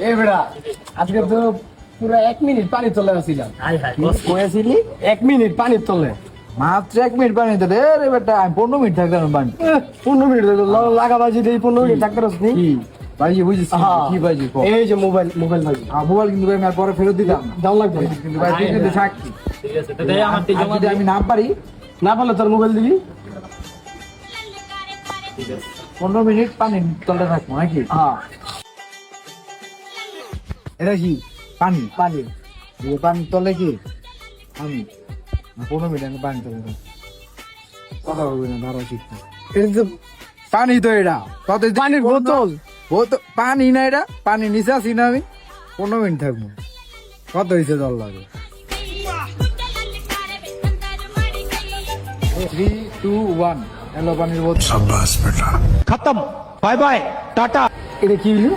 এই বেড়া আজকে তো পুরো 1 মিনিট পানি তলে আছিলাম। হাই হাই বস কয়েছিলি 1 মিনিট পানি তলে, মাত্র 1 মিনিট পানি তো রে রে বেটা, আমি 15 মিনিট থাকতাম পানি। 15 মিনিট লাগা বাজি দেই 15 মিনিট থাকতে পারছিস কি বাজি বুঝিস কি বাজি কো? এই যে মোবাইল বাজি মোবাইল কিন্তু ভাই আমি আর পরে ফেরত দিতাম না। দাও লাগবে কিন্তু ভাই তুই কিন্তু সাক্ষী। ঠিক আছে তো দেই আমার টি আর জমা যদি দিই। আমি না পারি, না পারলে তোর মোবাইল দিবি। ঠিক আছে 15 মিনিট পানি তলতে থাকবো নাকি? হ্যাঁ এটা কি পানি? পানি এই পানি তলে কি আমি 15 মিনিট আমি পানি তলে থাকবো। কথা বলবি না, ধরো শিখতে। এটা তো পানি তো এটা কত পানির বোতল। পানি না, এটা পানি নিচে আছি না আমি। 15 মিনিট থাকবো, কত হয়েছে জল লাগে? 3, 2, 1 এলো পানির বোতল। খতম, বাই বাই টাটা। এটা কি হইলো?